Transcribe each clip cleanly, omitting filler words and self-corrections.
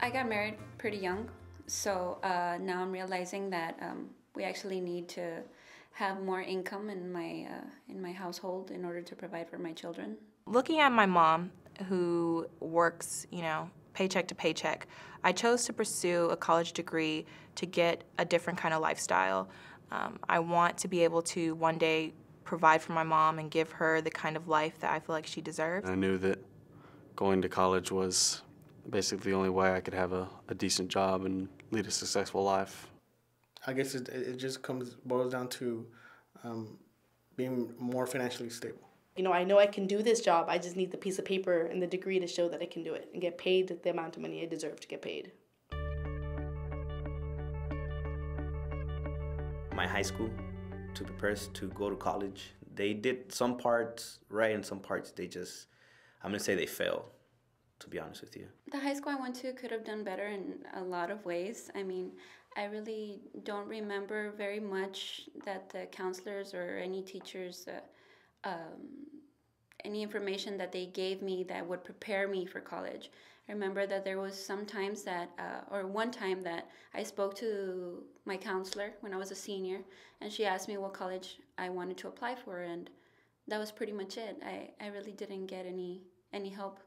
I got married pretty young, so now I'm realizing that we actually need to have more income in my household in order to provide for my children. Looking at my mom, who works, paycheck to paycheck, I chose to pursue a college degree to get a different kind of lifestyle. I want to be able to one day provide for my mom and give her the kind of life that I feel like she deserves. I knew that going to college was basically the only way I could have a decent job and lead a successful life. I guess it just boils down to being more financially stable. I know I can do this job. I just need the piece of paper and the degree to show that I can do it and get paid the amount of money I deserve to get paid. My high school to prepare us to go to college, they did some parts right and some parts I'm gonna say they failed, to be honest with you. The high school I went to could have done better in a lot of ways. I mean, I really don't remember very much that the counselors or any teachers, any information that they gave me that would prepare me for college. I remember that there was some times that, or one time that I spoke to my counselor when I was a senior, and she asked me what college I wanted to apply for, and that was pretty much it. I really didn't get any help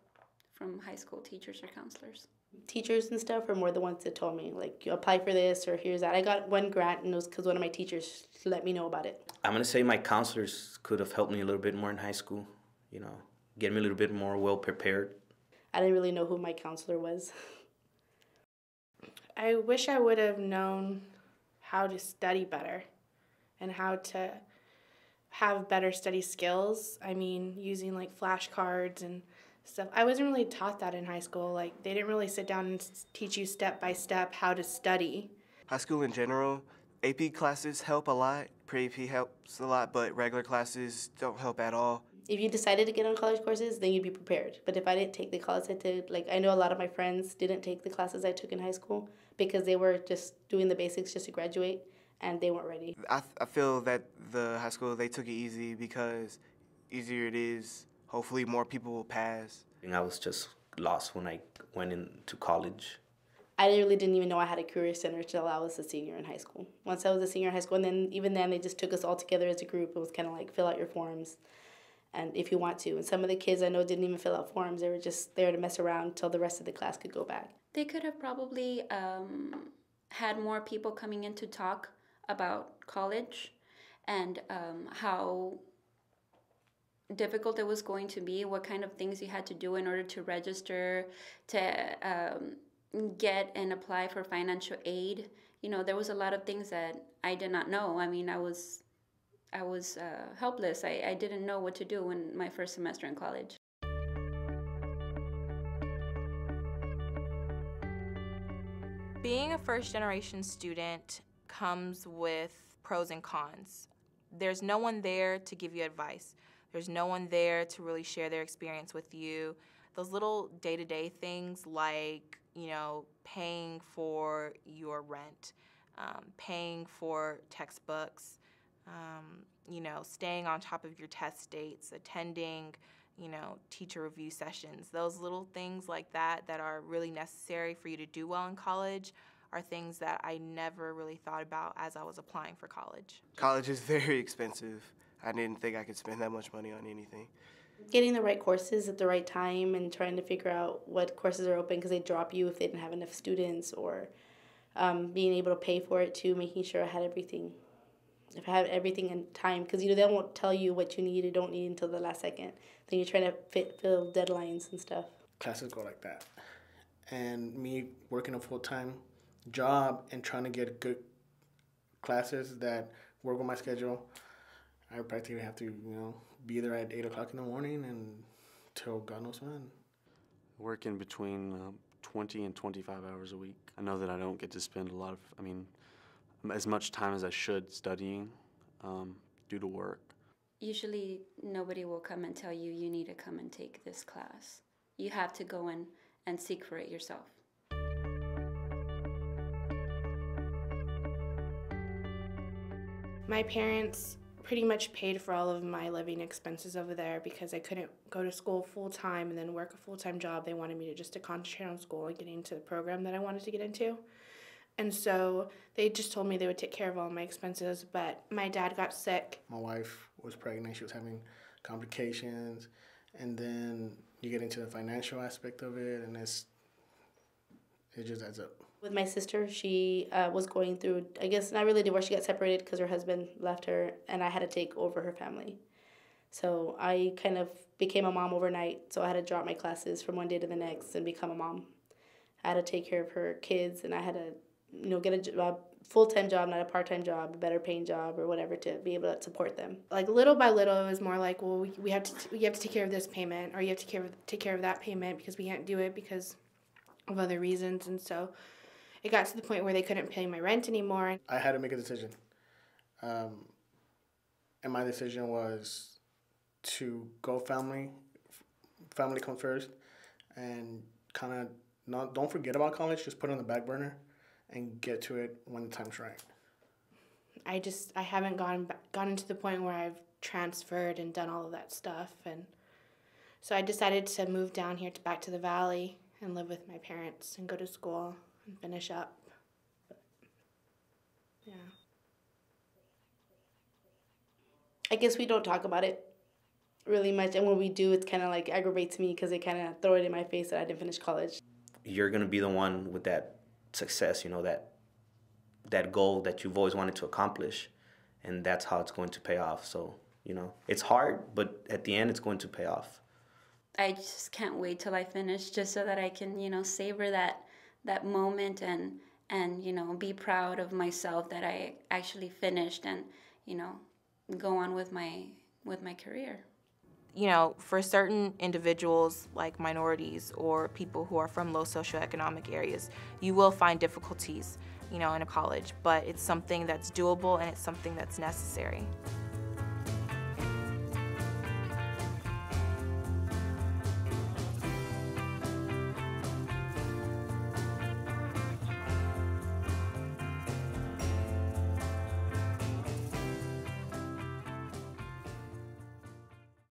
from high school teachers or counselors. Teachers and stuff are more the ones that told me, like, you apply for this or here's that. I got one grant, and it was because one of my teachers let me know about it. I'm gonna say my counselors could have helped me a little bit more in high school, get me a little bit more well prepared. I didn't really know who my counselor was. I wish I would have known how to study better and how to have better study skills. I mean, using like flashcards and stuff. I wasn't really taught that in high school. Like, they didn't really sit down and teach you step by step how to study. High school in general, AP classes help a lot. Pre-AP helps a lot, but regular classes don't help at all. If you decided to get on college courses, then you'd be prepared. But if I didn't take the classes I took, I know a lot of my friends didn't take the classes I took in high school because they were just doing the basics just to graduate, and they weren't ready. I feel that the high school, they took it easy because easier it is, hopefully more people will pass. I was just lost when I went into college. I really didn't even know I had a career center until I was a senior in high school. Once I was a senior in high school, and then even then they just took us all together as a group. It was kind of like, fill out your forms, and if you want to. And some of the kids I know didn't even fill out forms. They were just there to mess around until the rest of the class could go back. They could have probably had more people coming in to talk about college and how difficult it was going to be, what kind of things you had to do in order to register, to get and apply for financial aid. There was a lot of things that I did not know. I mean, I was helpless. I didn't know what to do in my first semester in college. Being a first-generation student comes with pros and cons. There's no one there to give you advice. There's no one there to really share their experience with you. Those little day-to-day things like, paying for your rent, paying for textbooks, staying on top of your test dates, attending, teacher review sessions. Those little things like that are really necessary for you to do well in college are things that I never really thought about as I was applying for college. College is very expensive. I didn't think I could spend that much money on anything. Getting the right courses at the right time and trying to figure out what courses are open because they drop you if they didn't have enough students, or being able to pay for it too, making sure I had everything. If I had everything in time, because they won't tell you what you need or don't need until the last second. Then you're trying to fill deadlines and stuff. Classes go like that. And me working a full-time job and trying to get good classes that work with my schedule, I practically have to, be there at 8 o'clock in the morning and till God knows when. I work in between 20 and 25 hours a week. I know that I don't get to spend as much time as I should studying due to work. Usually nobody will come and tell you need to come and take this class. You have to go in and seek for it yourself. My parents pretty much paid for all of my living expenses over there because I couldn't go to school full time and then work a full-time job. They wanted me to concentrate on school and get into the program that I wanted to get into. And so they just told me they would take care of all my expenses, but my dad got sick. My wife was pregnant. She was having complications, and then you get into the financial aspect of it, and it just adds up. With my sister, she was going through, I guess, not really divorce. She got separated because her husband left her, and I had to take over her family. So I kind of became a mom overnight, so I had to drop my classes from one day to the next and become a mom. I had to take care of her kids, and I had to get a full-time job, not a part-time job, a better paying job or whatever to be able to support them. Like little by little, it was more like, well, we have to take care of this payment, or you have to take care of that payment because we can't do it because of other reasons. And so it got to the point where they couldn't pay my rent anymore. I had to make a decision, and my decision was to go family comes first, and kind of don't forget about college. Just put it on the back burner and get to it when the time's right. I haven't gotten to the point where I've transferred and done all of that stuff, and so I decided to move down here back to the Valley and live with my parents and go to school and finish up. But, yeah. I guess we don't talk about it really much, and when we do, it's kind of like aggravates me because they kind of throw it in my face that I didn't finish college. You're gonna be the one with that success, that goal that you've always wanted to accomplish, and that's how it's going to pay off. So, it's hard, but at the end, it's going to pay off. I just can't wait till I finish, just so that I can, savor that moment and be proud of myself that I actually finished and, go on with my career. For certain individuals like minorities or people who are from low socioeconomic areas, you will find difficulties, in a college, but it's something that's doable and it's something that's necessary.